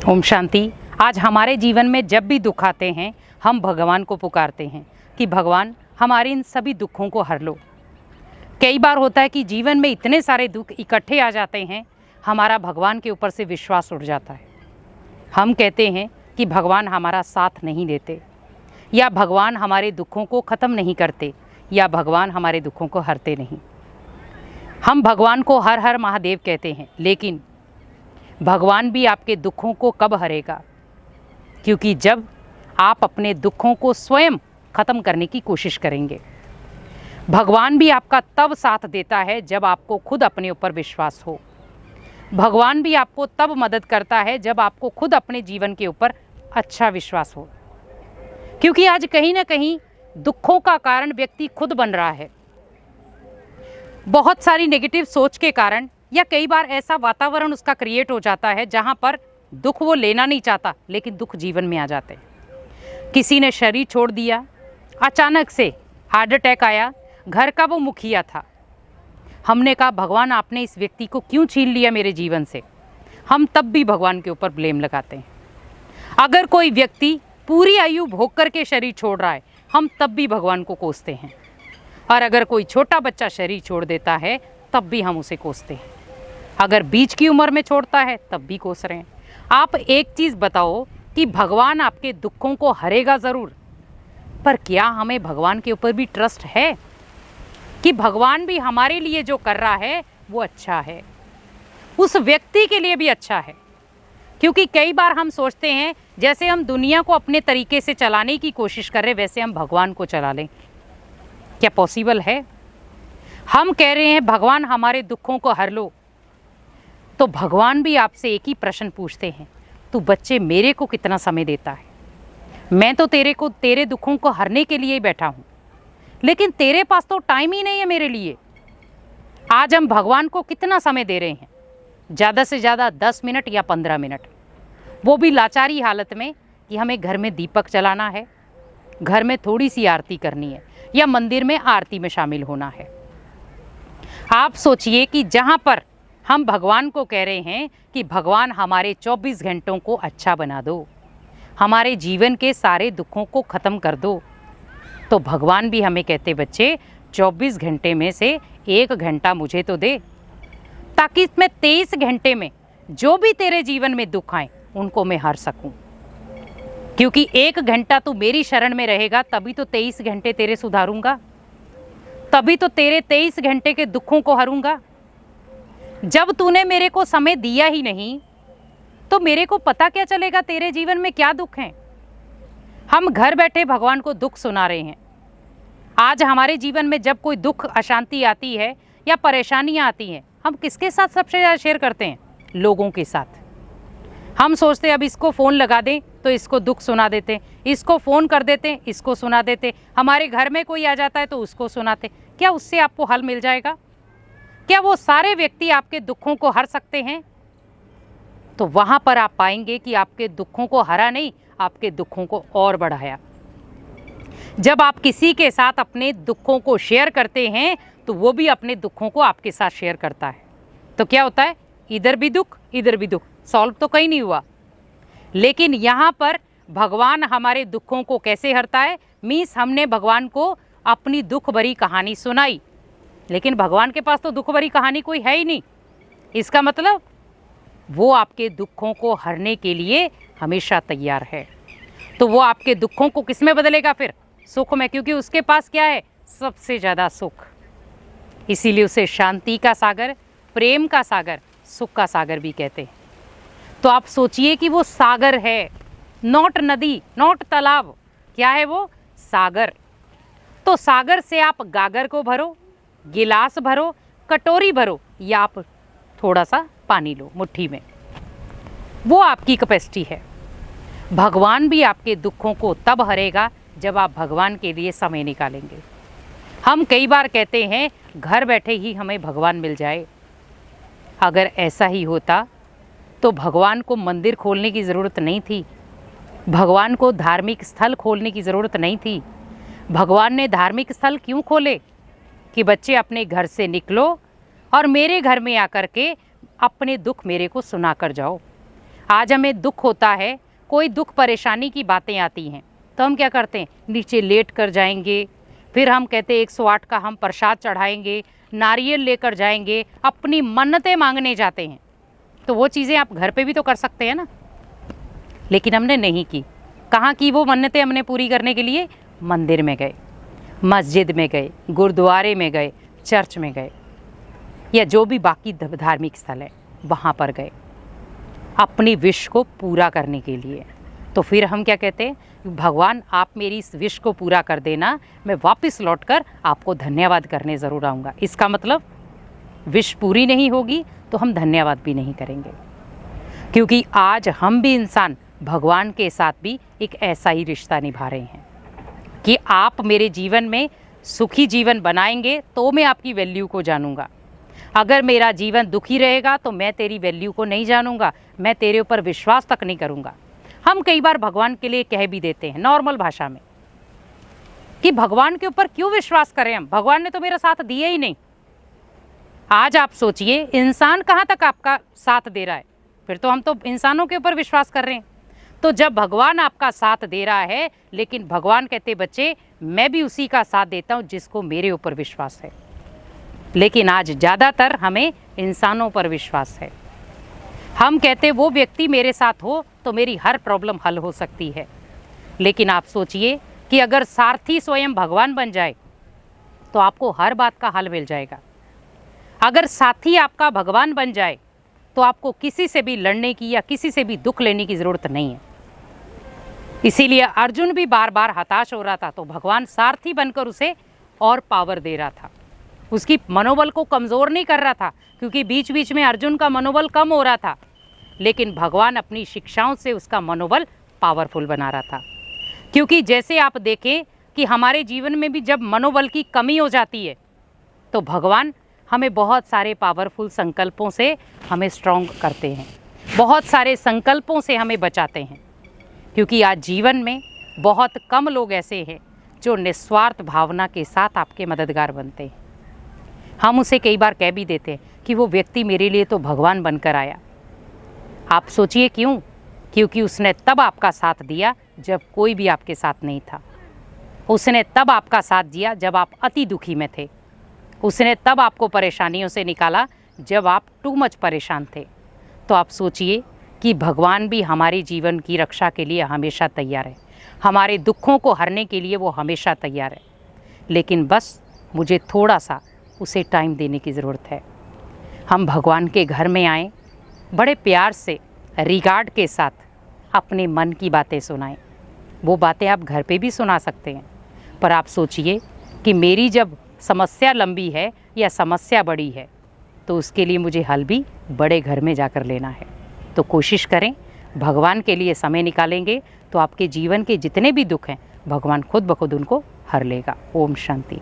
ओम शांति। आज हमारे जीवन में जब भी दुख आते हैं हम भगवान को पुकारते हैं कि भगवान हमारे इन सभी दुखों को हर लो। कई बार होता है कि जीवन में इतने सारे दुख इकट्ठे आ जाते हैं, हमारा भगवान के ऊपर से विश्वास उठ जाता है। हम कहते हैं कि भगवान हमारा साथ नहीं देते, या भगवान हमारे दुखों को ख़त्म नहीं करते, या भगवान हमारे दुखों को हरते नहीं। हम भगवान को हर हर महादेव कहते हैं, लेकिन भगवान भी आपके दुखों को कब हरेगा? क्योंकि जब आप अपने दुखों को स्वयं ख़त्म करने की कोशिश करेंगे। भगवान भी आपका तब साथ देता है जब आपको खुद अपने ऊपर विश्वास हो। भगवान भी आपको तब मदद करता है जब आपको खुद अपने जीवन के ऊपर अच्छा विश्वास हो। क्योंकि आज कहीं ना कहीं दुखों का कारण व्यक्ति खुद बन रहा है। बहुत सारी नेगेटिव सोच के कारण, या कई बार ऐसा वातावरण उसका क्रिएट हो जाता है जहां पर दुख वो लेना नहीं चाहता, लेकिन दुख जीवन में आ जाते हैं। किसी ने शरीर छोड़ दिया, अचानक से हार्ट अटैक आया, घर का वो मुखिया था। हमने कहा भगवान आपने इस व्यक्ति को क्यों छीन लिया मेरे जीवन से? हम तब भी भगवान के ऊपर ब्लेम लगाते हैं। अगर कोई व्यक्ति पूरी आयु भोग करके शरीर छोड़ रहा है, हम तब भी भगवान को कोसते हैं। और अगर कोई छोटा बच्चा शरीर छोड़ देता है तब भी हम उसे कोसते हैं। अगर बीच की उम्र में छोड़ता है तब भी कोस रहे हैं। आप एक चीज़ बताओ कि भगवान आपके दुखों को हरेगा ज़रूर, पर क्या हमें भगवान के ऊपर भी ट्रस्ट है कि भगवान भी हमारे लिए जो कर रहा है वो अच्छा है, उस व्यक्ति के लिए भी अच्छा है? क्योंकि कई बार हम सोचते हैं जैसे हम दुनिया को अपने तरीके से चलाने की कोशिश कर रहे वैसे हम भगवान को चला लें। क्या पॉसिबल है? हम कह रहे हैं भगवान हमारे दुखों को हर लो, तो भगवान भी आपसे एक ही प्रश्न पूछते हैं, तू बच्चे मेरे को कितना समय देता है? मैं तो तेरे दुखों को हरने के लिए ही बैठा हूँ, लेकिन तेरे पास तो टाइम ही नहीं है मेरे लिए। आज हम भगवान को कितना समय दे रहे हैं? ज़्यादा से ज़्यादा 10 मिनट या 15 मिनट, वो भी लाचारी हालत में कि हमें घर में दीपक जलाना है, घर में थोड़ी सी आरती करनी है, या मंदिर में आरती में शामिल होना है। आप सोचिए कि जहाँ पर हम भगवान को कह रहे हैं कि भगवान हमारे 24 घंटों को अच्छा बना दो, हमारे जीवन के सारे दुखों को ख़त्म कर दो, तो भगवान भी हमें कहते बच्चे 24 घंटे में से 1 घंटा मुझे तो दे, ताकि मैं 23 घंटे में जो भी तेरे जीवन में दुख आए उनको मैं हर सकूं। क्योंकि 1 घंटा तू मेरी शरण में रहेगा तभी तो 23 घंटे तेरे सुधारूंगा, तभी तो तेरे 23 घंटे के दुखों को हरूंगा। जब तूने मेरे को समय दिया ही नहीं तो मेरे को पता क्या चलेगा तेरे जीवन में क्या दुख हैं? हम घर बैठे भगवान को दुख सुना रहे हैं। आज हमारे जीवन में जब कोई दुख, अशांति आती है या परेशानियां आती हैं, हम किसके साथ सबसे ज़्यादा शेयर करते हैं? लोगों के साथ। हम सोचते हैं अब इसको फ़ोन लगा दें तो इसको दुख सुना देते, इसको फ़ोन कर देते, इसको सुना देते, हमारे घर में कोई आ जाता है तो उसको सुनाते। क्या उससे आपको हल मिल जाएगा? क्या वो सारे व्यक्ति आपके दुखों को हर सकते हैं? तो वहाँ पर आप पाएंगे कि आपके दुखों को हरा नहीं, आपके दुखों को और बढ़ाया। जब आप किसी के साथ अपने दुखों को शेयर करते हैं तो वो भी अपने दुखों को आपके साथ शेयर करता है। तो क्या होता है? इधर भी दुख, इधर भी दुख, सॉल्व तो कहीं नहीं हुआ। लेकिन यहाँ पर भगवान हमारे दुखों को कैसे हरता है? मीन्स हमने भगवान को अपनी दुख भरी कहानी सुनाई, लेकिन भगवान के पास तो दुख भरी कहानी कोई है ही नहीं। इसका मतलब वो आपके दुखों को हरने के लिए हमेशा तैयार है। तो वो आपके दुखों को किस में बदलेगा? फिर सुख में, क्योंकि उसके पास क्या है? सबसे ज़्यादा सुख। इसीलिए उसे शांति का सागर, प्रेम का सागर, सुख का सागर भी कहते हैं। तो आप सोचिए कि वो सागर है, नॉट नदी, नॉट तालाब। क्या है वो? सागर। तो सागर से आप गागर को भरो, गिलास भरो, कटोरी भरो, या आप थोड़ा सा पानी लो मुट्ठी में, वो आपकी कैपेसिटी है। भगवान भी आपके दुखों को तब हरेगा जब आप भगवान के लिए समय निकालेंगे। हम कई बार कहते हैं घर बैठे ही हमें भगवान मिल जाए। अगर ऐसा ही होता तो भगवान को मंदिर खोलने की ज़रूरत नहीं थी, भगवान को धार्मिक स्थल खोलने की ज़रूरत नहीं थी। भगवान ने धार्मिक स्थल क्यों खोले? कि बच्चे अपने घर से निकलो और मेरे घर में आकर के अपने दुख मेरे को सुना कर जाओ। आज हमें दुख होता है, कोई दुख परेशानी की बातें आती हैं, तो हम क्या करते हैं, नीचे लेट कर जाएंगे, फिर हम कहते हैं 108 का हम प्रसाद चढ़ाएंगे, नारियल लेकर जाएंगे, अपनी मन्नतें मांगने जाते हैं। तो वो चीज़ें आप घर पे भी तो कर सकते हैं ना, लेकिन हमने नहीं की। कहाँ की वो मन्नतें हमने पूरी करने के लिए? मंदिर में गए, मस्जिद में गए, गुरुद्वारे में गए, चर्च में गए, या जो भी बाकी धार्मिक स्थल है वहाँ पर गए अपनी विश को पूरा करने के लिए। तो फिर हम क्या कहते हैं, भगवान आप मेरी इस विश को पूरा कर देना, मैं वापस लौटकर आपको धन्यवाद करने ज़रूर आऊँगा। इसका मतलब विश पूरी नहीं होगी तो हम धन्यवाद भी नहीं करेंगे, क्योंकि आज हम भी इंसान भगवान के साथ भी एक ऐसा ही रिश्ता निभा रहे हैं कि आप मेरे जीवन में सुखी जीवन बनाएंगे तो मैं आपकी वैल्यू को जानूंगा। अगर मेरा जीवन दुखी रहेगा तो मैं तेरी वैल्यू को नहीं जानूंगा, मैं तेरे ऊपर विश्वास तक नहीं करूंगा। हम कई बार भगवान के लिए कह भी देते हैं नॉर्मल भाषा में कि भगवान के ऊपर क्यों विश्वास करें हम, भगवान ने तो मेरा साथ दिया ही नहीं। आज आप सोचिए, इंसान कहाँ तक आपका साथ दे रहा है, फिर तो हम तो इंसानों के ऊपर विश्वास कर रहे हैं। तो जब भगवान आपका साथ दे रहा है, लेकिन भगवान कहते बच्चे मैं भी उसी का साथ देता हूँ जिसको मेरे ऊपर विश्वास है। लेकिन आज ज़्यादातर हमें इंसानों पर विश्वास है। हम कहते वो व्यक्ति मेरे साथ हो तो मेरी हर प्रॉब्लम हल हो सकती है। लेकिन आप सोचिए कि अगर सारथी स्वयं भगवान बन जाए तो आपको हर बात का हल मिल जाएगा। अगर साथी आपका भगवान बन जाए तो आपको किसी से भी लड़ने की या किसी से भी दुख लेने की ज़रूरत नहीं है। इसीलिए अर्जुन भी बार बार हताश हो रहा था, तो भगवान सारथी बनकर उसे और पावर दे रहा था, उसकी मनोबल को कमज़ोर नहीं कर रहा था, क्योंकि बीच बीच में अर्जुन का मनोबल कम हो रहा था, लेकिन भगवान अपनी शिक्षाओं से उसका मनोबल पावरफुल बना रहा था। क्योंकि जैसे आप देखें कि हमारे जीवन में भी जब मनोबल की कमी हो जाती है तो भगवान हमें बहुत सारे पावरफुल संकल्पों से हमें स्ट्रॉन्ग करते हैं, बहुत सारे संकल्पों से हमें बचाते हैं। क्योंकि आज जीवन में बहुत कम लोग ऐसे हैं जो निस्वार्थ भावना के साथ आपके मददगार बनते हैं। हम उसे कई बार कह भी देते हैं कि वो व्यक्ति मेरे लिए तो भगवान बनकर आया। आप सोचिए क्यों? क्योंकि उसने तब आपका साथ दिया जब कोई भी आपके साथ नहीं था। उसने तब आपका साथ दिया जब आप अति दुखी में थे। उसने तब आपको परेशानियों से निकाला जब आप टू मच परेशान थे। तो आप सोचिए कि भगवान भी हमारे जीवन की रक्षा के लिए हमेशा तैयार है, हमारे दुखों को हरने के लिए वो हमेशा तैयार है। लेकिन बस मुझे थोड़ा सा उसे टाइम देने की ज़रूरत है। हम भगवान के घर में आएँ, बड़े प्यार से रिगार्ड के साथ अपने मन की बातें सुनाएं। वो बातें आप घर पे भी सुना सकते हैं, पर आप सोचिए कि मेरी जब समस्या लंबी है या समस्या बड़ी है तो उसके लिए मुझे हल भी बड़े घर में जाकर लेना है। तो कोशिश करें, भगवान के लिए समय निकालेंगे तो आपके जीवन के जितने भी दुख हैं भगवान खुद ब खुद उनको हर लेगा। ओम शांति।